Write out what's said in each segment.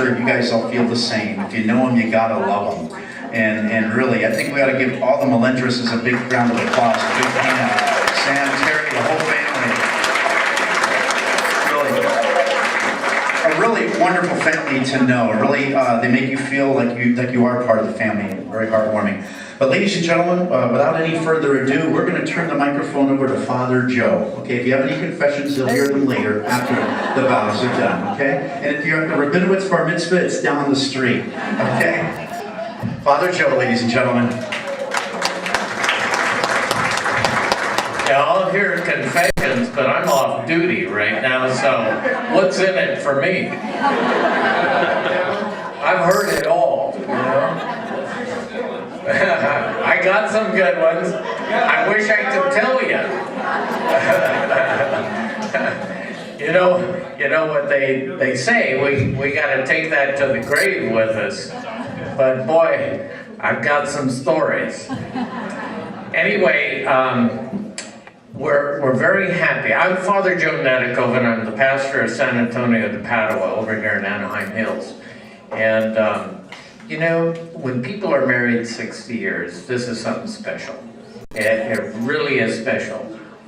sure you guys all feel the same. If you know them, you gotta love them. And really, I think we ought to give all the Melendreses a big round of applause, a big hand. Sam, Terry, the whole family. A really wonderful family to know. Really, they make you feel like you are part of the family. Very heartwarming. But ladies and gentlemen, without any further ado, we're going to turn the microphone over to Father Joe. Okay, if you have any confessions, you'll hear them later after the vows are done. Okay, and if you're at the Rabinowitz Bar Mitzvah, it's down the street. Okay, Father Joe, ladies and gentlemen. Yeah, I'll hear confessions, but I'm off duty right now, so what's in it for me? I've heard it all, you know? I got some good ones. I wish I could tell you. You know what they say, we got to take that to the grave with us. But boy, I've got some stories. Anyway, we're very happy. I'm Father Joe Nadikov, and I'm the pastor of San Antonio de Padua over here in Anaheim Hills. And you know, when people are married 60 years, this is something special. It really is special.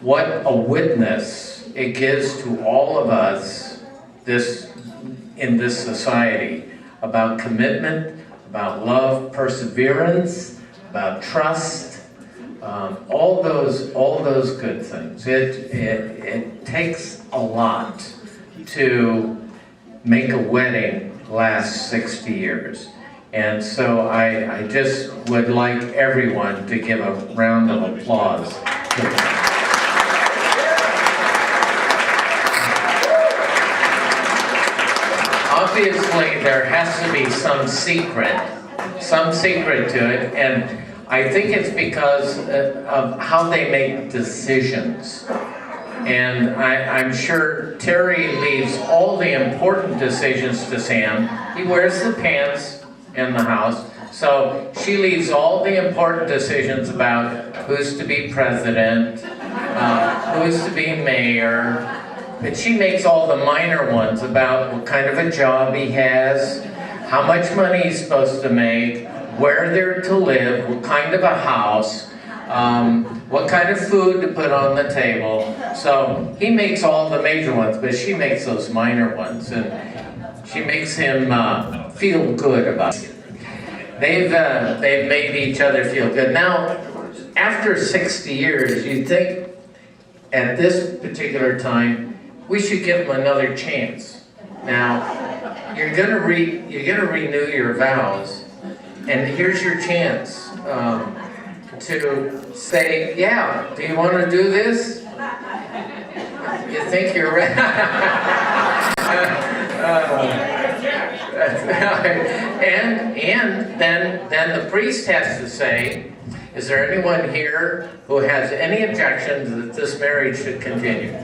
What a witness it gives to all of us in this society about commitment, about love, perseverance, about trust, all those good things. It takes a lot to make a wedding last 60 years. And so I just would like everyone to give a round of applause to them. Obviously, there has to be some secret to it, and I think it's because of how they make decisions. And I'm sure Terry leaves all the important decisions to Sam. He wears the pants in the house, so she leaves all the important decisions about who's to be president, who's to be mayor, but she makes all the minor ones about what kind of a job he has, how much money he's supposed to make, where they're to live, what kind of a house, what kind of food to put on the table. So he makes all the major ones, but she makes those minor ones, and she makes him feel good about it. They've made each other feel good. Now, after 60 years, you'd think at this particular time we should give them another chance. Now, you're gonna renew your vows, and here's your chance to say, yeah, do you want to do this? You think you're ready? And then the priest has to say, is there anyone here who has any objections that this marriage should continue?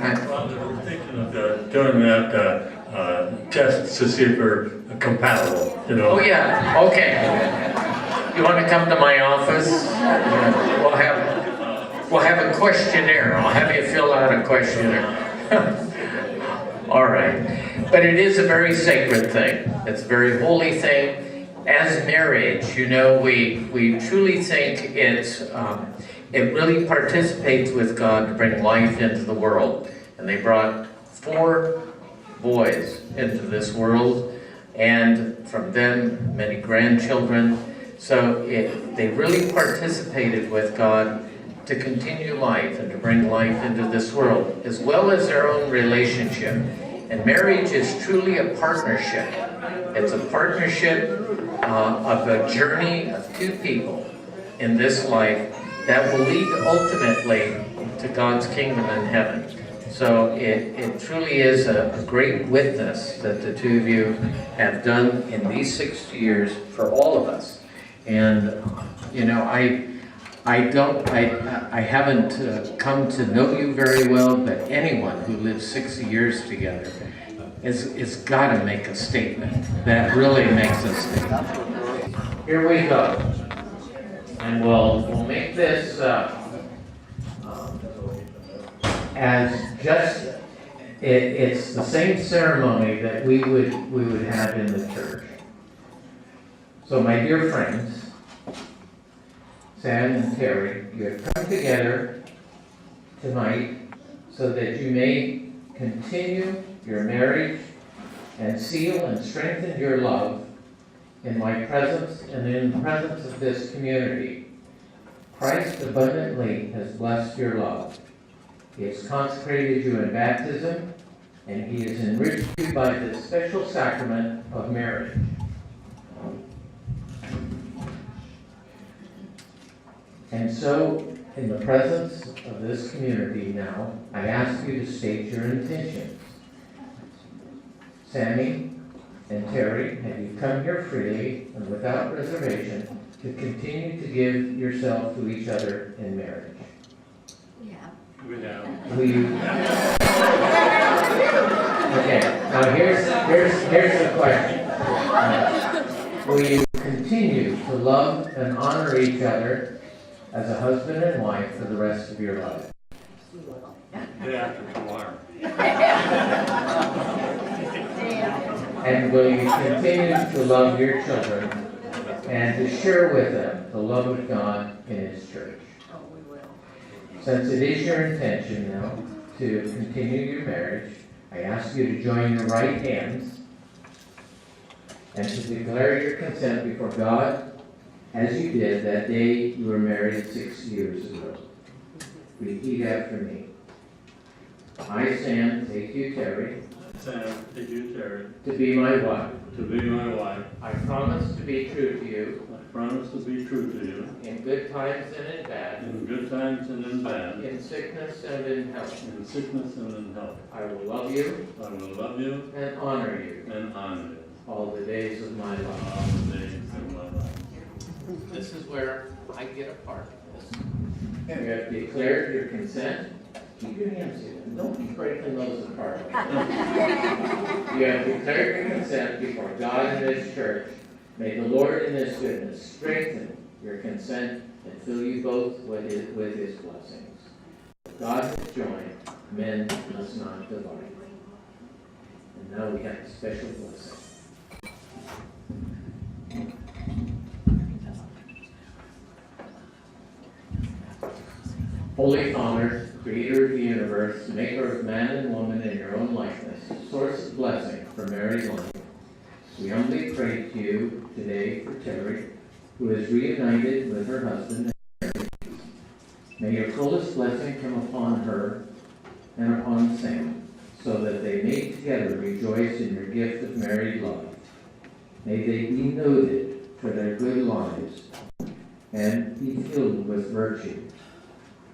We're thinking of doing that test to see if we're compatible, you know. Oh yeah, okay. You want to come to my office? We'll have a questionnaire. I'll have you fill out a questionnaire. All right. But it is a very sacred thing. It's a very holy thing. As marriage, you know, we truly think it really participates with God to bring life into the world. And they brought 4 boys into this world, and from them, many grandchildren. So they really participated with God to continue life and to bring life into this world, as well as their own relationship. And marriage is truly a partnership. It's a partnership of a journey of 2 people in this life that will lead ultimately to God's kingdom in heaven. So it truly is a great witness that the 2 of you have done in these 60 years for all of us. And you know, I haven't come to know you very well, but anyone who lives 60 years together is got to make a statement. That really makes a statement. Here we go, and we'll make this as just it's the same ceremony that we would have in the church. So my dear friends, Sam and Terry, you have come together tonight so that you may continue your marriage and seal and strengthen your love in my presence and in the presence of this community. Christ abundantly has blessed your love. He has consecrated you in baptism, and He has enriched you by the special sacrament of marriage. And so, in the presence of this community now, I ask you to state your intentions. Sammy and Terry, have you come here freely and without reservation to continue to give yourself to each other in marriage? Yeah. We have. Will you? Okay, now here's the question. Will you continue to love and honor each other as a husband and wife for the rest of your life? Day after tomorrow. And will you continue to love your children and to share with them the love of God in His church? Oh, we will. Since it is your intention now to continue your marriage, I ask you to join your right hands and to declare your consent before God as you did that day you were married 6 years ago. Repeat after me. I, Sam, take you, Terry, Sam, take you, Terry, to be my wife. to be my wife. I promise to be true to you I promise to be true to you in good times and in bad, in good times and in bad, in sickness and in health. in sickness and in health. I will love you I will love you and honor you and honor you all the days of my life. all the days of my life. This is where I get a part of this. You have declared your consent. Keep your hands in. Don't be breaking those apart. You have declared your consent before God and His church. May the Lord in His goodness strengthen your consent and fill you both with His blessings. God has joined, men must not divide. And now we have a special blessing. Holy Father, Creator of the universe, Maker of man and woman in your own likeness, source of blessing for married life, we humbly pray to you today for Terry, who is reunited with her husband. May your fullest blessing come upon her and upon Sam, so that they may together rejoice in your gift of married love. May they be noted for their good lives and be filled with virtue.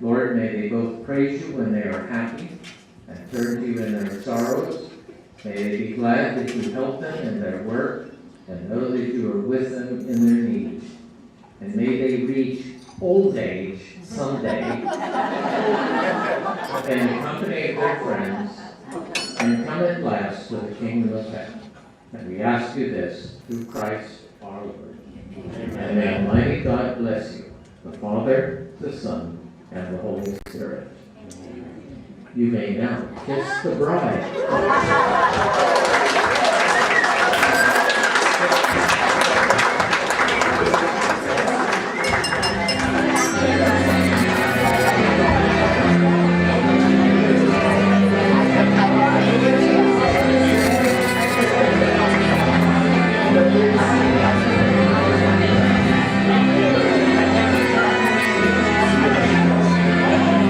Lord, may they both praise you when they are happy and turn to you in their sorrows. May they be glad that you help them in their work and know that you are with them in their needs. And may they reach old age someday in the company of their friends and come at last to the kingdom of heaven. And we ask you this through Christ our Lord. And may Almighty God bless you, the Father, the Son, and the Holy Spirit. You may now kiss the bride.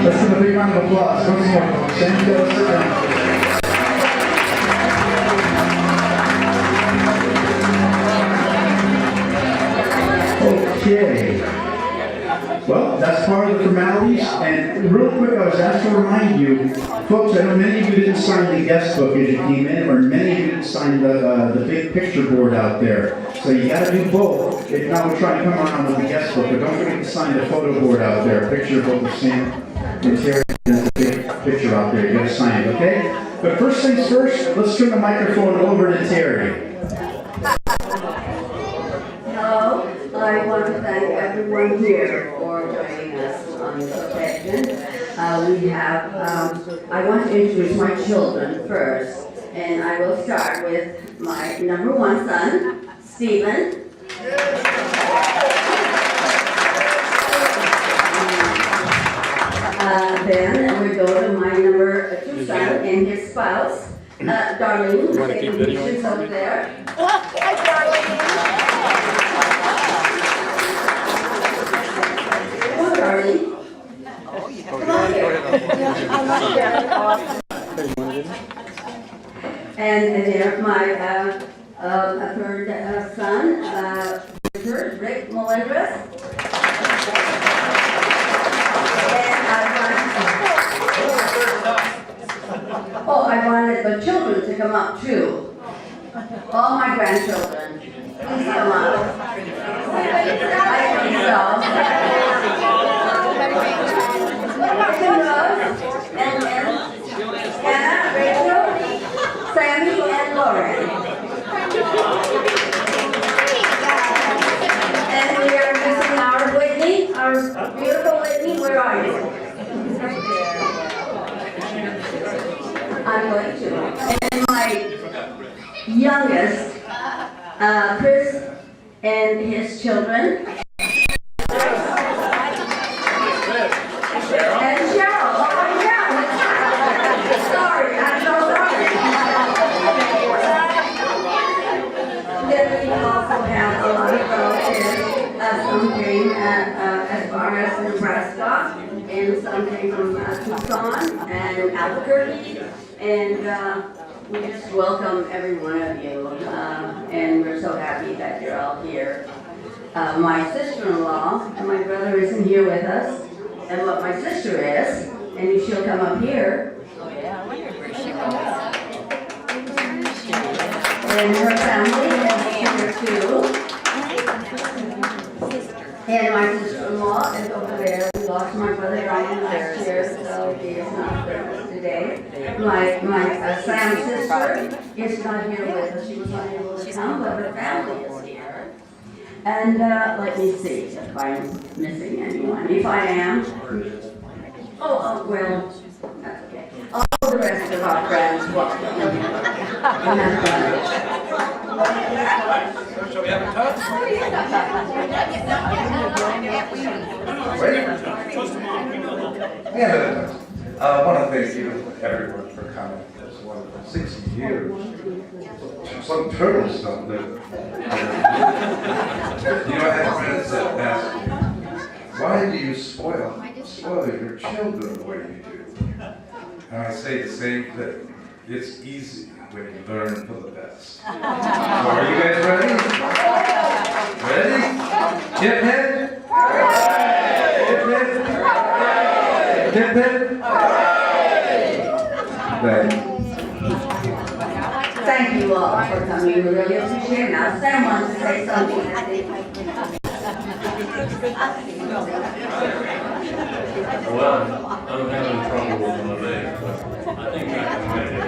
Let's give a big round of applause. Once more, folks. Thank you. Sit down. Okay. Well, that's part of the formalities. And real quick, I was asked to remind you, folks, I know many of you didn't sign the guest book as you came in, or many of you didn't sign the big picture board out there. So you got to do both. If not, we'll try to come around with the guest book. But don't forget to sign the photo board out there. A picture of both of Sam and Terry. There's a big picture out there. You got to sign it, okay? But first things first, let's turn the microphone over to Terry. Hello, I want to thank everyone here for joining us on this occasion. I want to introduce my children first, and I will start with my number one son, Stephen. Then we go to my number two son and his spouse, Darlene. You want to keep videoing over there? Hi, Darlene. Come on, Darlene. Come on here. And there, my third son, Richard, Rick Melendres. I wanted the children to come up too. All my grandchildren, please come up. I think so. And Anna, Rachel, Sammy, and Lauren. And we are missing our Whitney, our beautiful Whitney. Where are you? I'm going to. And my youngest, Chris and his children. And Cheryl. Oh, yeah. Sorry, I'm so sorry. Then we also have a lot of relatives. Some came as far as Nebraska, and some came from Tucson and Albuquerque. And we just welcome every one of you, and we're so happy that you're all here. My sister-in-law, and my brother isn't here with us, and what my sister is, and she'll come up here. And her family is here too. And my sister-in-law is over there. We lost my brother Ryan last year, so he is not with us today. My Sam's sister is not here with us. She was unable to come, but her family is here. And let me see if I'm missing anyone. If I am, well, that's okay. All the rest of our friends, welcome. Shall we have a touch? Yeah, I want to thank you, everyone, for coming. It's wonderful. 6 years. Some turtles don't live. I had friends that asked, why do you spoil your children the way you do? And I say the same thing. It's easy when you learn from the best. So are you guys ready? Ready? Hip hip? Hip hip? Hip hip? Thank you all for coming. We really appreciate it. Now, Sam wants to say something, I think. Well, I'm having trouble with my leg, but I think I can make it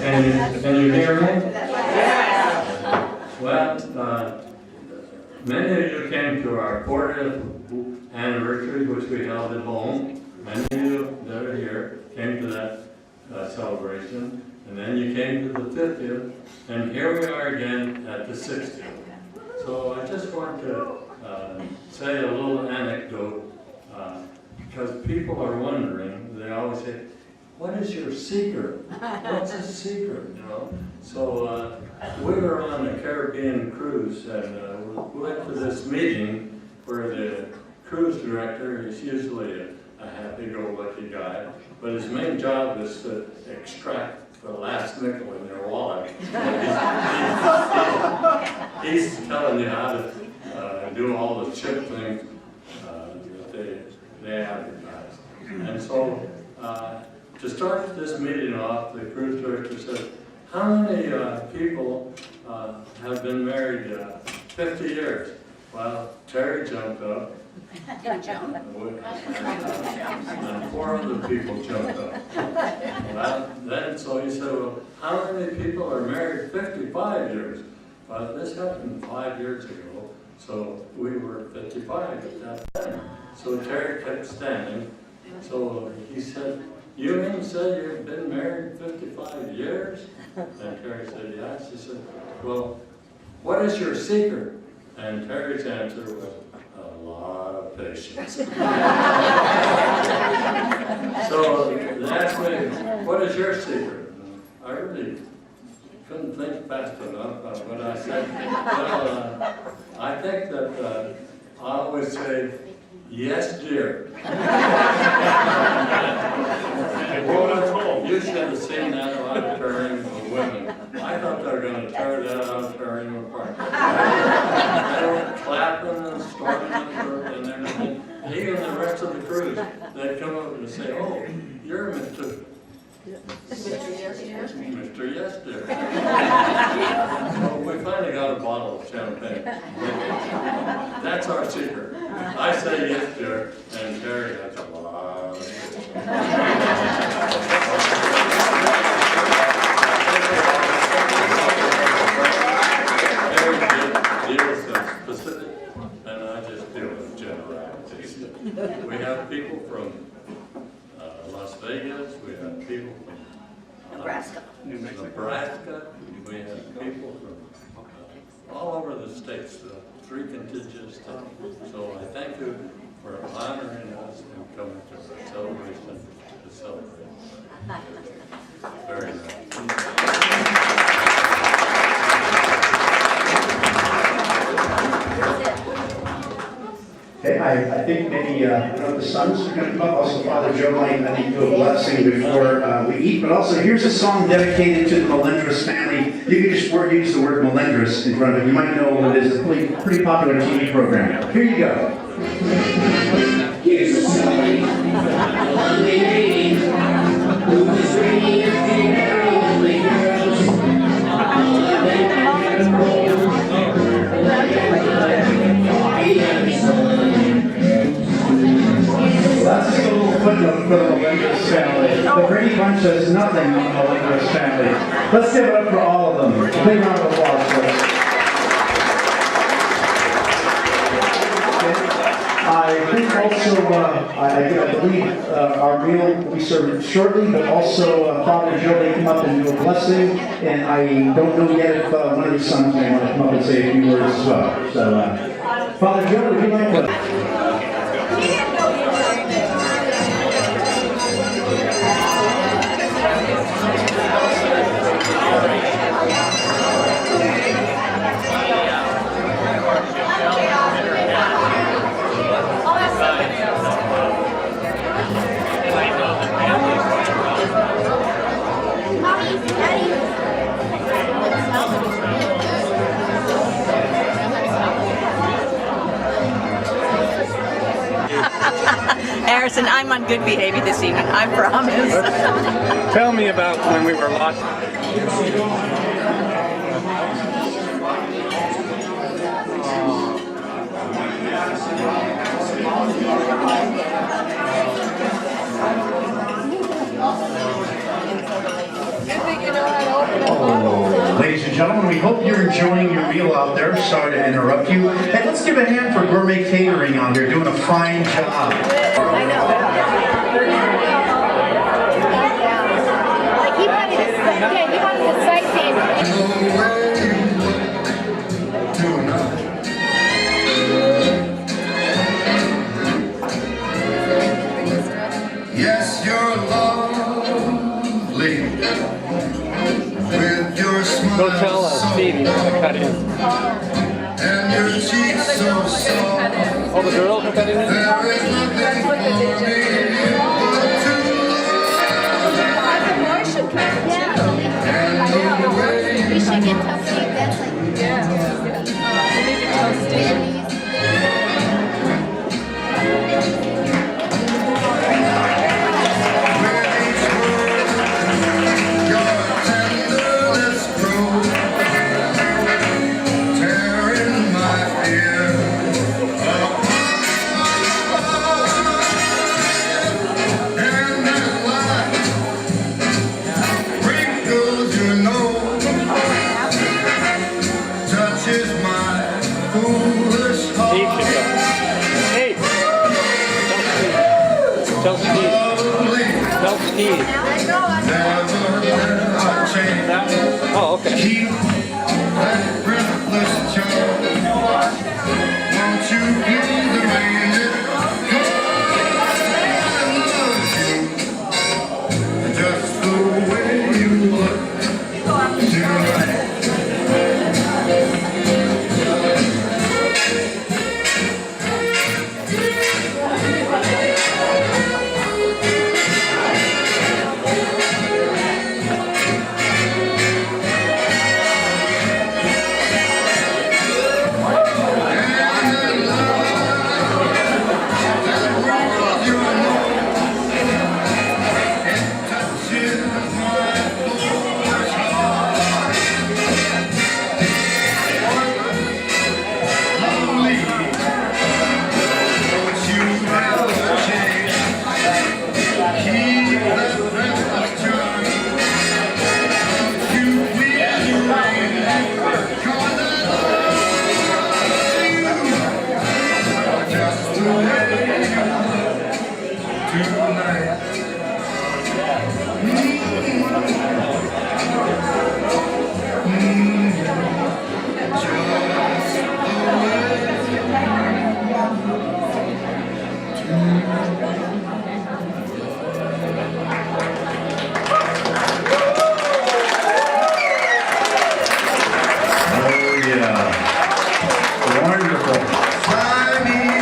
in. Can you hear me? Well, many of you came to our 40th anniversary, which we held at home. Many of you that are here came to that celebration. And then you came to the 50th, and here we are again at the 60th. So I just want to say a little anecdote, because people are wondering, they always say, what is your secret? What's the secret, So we were on a Caribbean cruise, and we went to this meeting where the cruise director is usually a happy-go-lucky guy, but his main job is to extract the last nickel in your wallet. He's telling you how to do all the chip things that they advertise. And so, to start this meeting off, the cruise director said, how many people have been married 50 years? Well, Terry jumped up. And 4 other people jumped up. Well, then, so he said, well, how many people are married 55 years? Well, this happened 5 years ago, so we were 55 at that time. So Terry kept standing, So he said, "You mean say you've been married 55 years?" And Terry said, "Yes." He said, "Well, what is your secret?" And Terry's answer was, "A lot of patience." So they asked me, "What is your secret?" And I really couldn't think fast enough on what I said. Well, I think that I always say, "Yes, dear." You should have seen that auditorium of women. I thought they were going to tear that auditorium apart. They were clapping and storming and everything. Even the rest of the crews, they'd come over and say, "Oh, you're Mr. Mr. Yes, dear." So we finally got a bottle of champagne. That's our secret. I say yes, dear, and Terry has a lot of Terry deals with specific, and I just deal with generalities. We have people from Las Vegas, we have people from Nebraska, we have people from all over the states, 3 contiguous states. So I thank you for honoring us and coming to our celebration to celebrate. Very nice. Okay, I think maybe one of the sons are going to come up. Also, Father Joe might, I think, do a blessing before we eat. But also, here's a song dedicated to the Melendres family. You can just use the word Melendres in front of it. You might know it is a pretty popular TV program. Here you go. Here's a story of a lovely lady who was raised in her only girls. All of them that's just a little footnote for the Melendres family. The Brady Bunch does nothing on the Melendres family. Let's give it up for all of them. Big round of applause, please. I think also, I believe our meal will be served shortly, but also Father Joe may come up and do a blessing, and I don't know yet if one of these sons may want to come up and say a few words as well. So, Father Joe, would you like to? Harrison, I'm on good behavior this evening, I promise. Tell me about when we were lost. Ladies and gentlemen, we hope you're enjoying your meal out there. Sorry to interrupt you. And let's give a hand for Gourmet Catering out here, doing a fine job. I know. Like he wanted the sightseeing. Yes, you're lovely with your smile. Go tell Steve he's gonna cut in. And your cheeks so soft. Oh, the girl can cut in? There is nothing for me but to and the way We should get toasting. That's like we need to toast Steve. Oh, okay. Keep that breathless charm. Won't you be the rain that comes? I love you just the way you look tonight.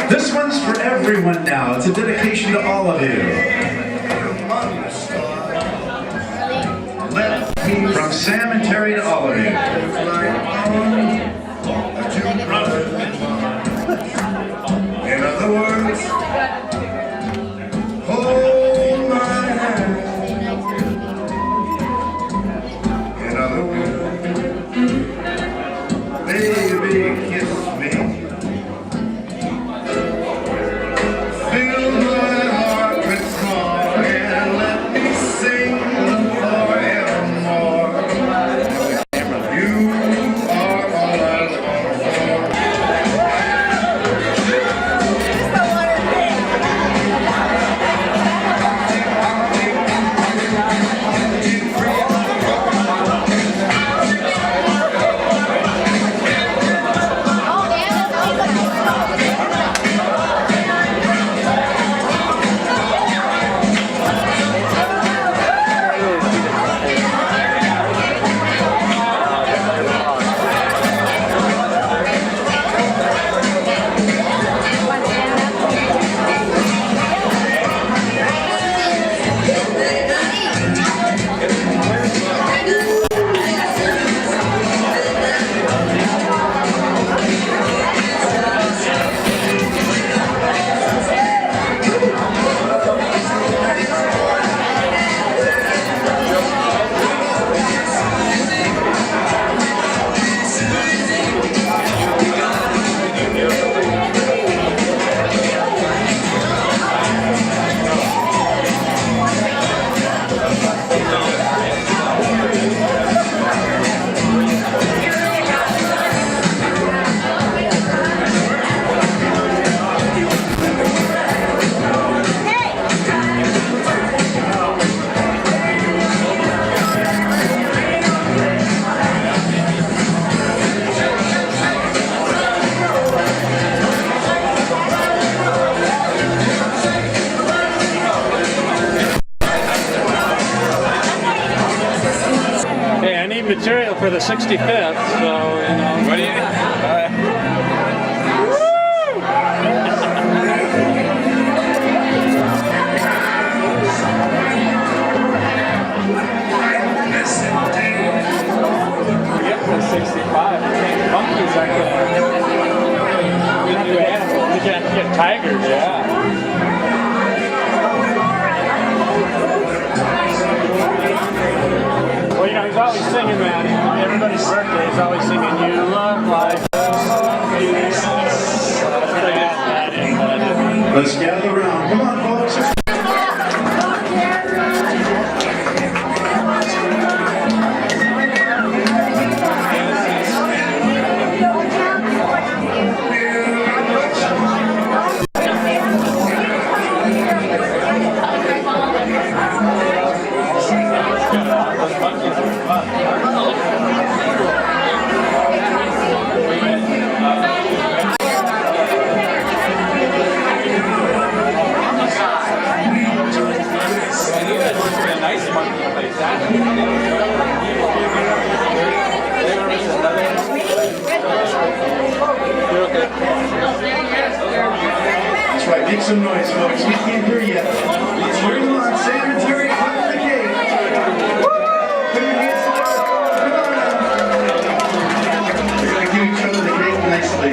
This one's for everyone now. It's a dedication to all of you. From Sam and Terry to all of you. In other words, hold my hand. In other words, baby, kiss me. Fill my heart with song and let me sing forevermore. You are all I long for. Hey, I need material for the 65th, so, you know. What do you Forget the 65. Monkeys are good. New animals. You can't get tigers, yeah. Well, you know, he's always singing that. Everybody's birthday, he's always singing, "You look like Let's gather around. Come on, folks. Make some noise, folks. We can't hear you. Come on, sanitary, come to the gate. Put your hands together. Come on now. We're gonna give each other the cake nicely.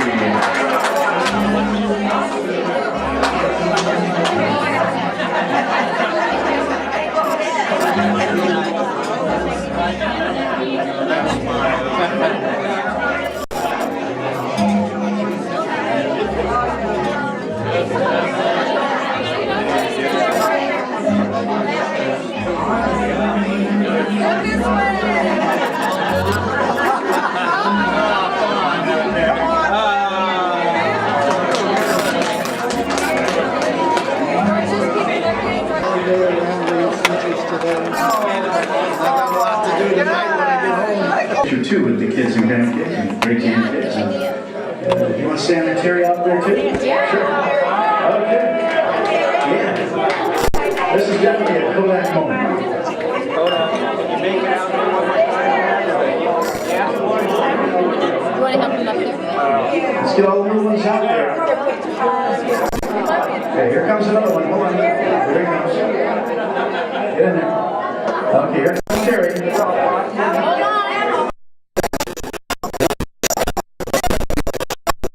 You too with the kids and grandkids and great grandkids. You want sanitary out there too? Yeah. Sure. Okay. Yeah. This is definitely a Kodak moment. You want to help him up there? Let's get all the little ones out there. Okay, here comes another one. Hold on. Here he comes. Get in there. Okay, here.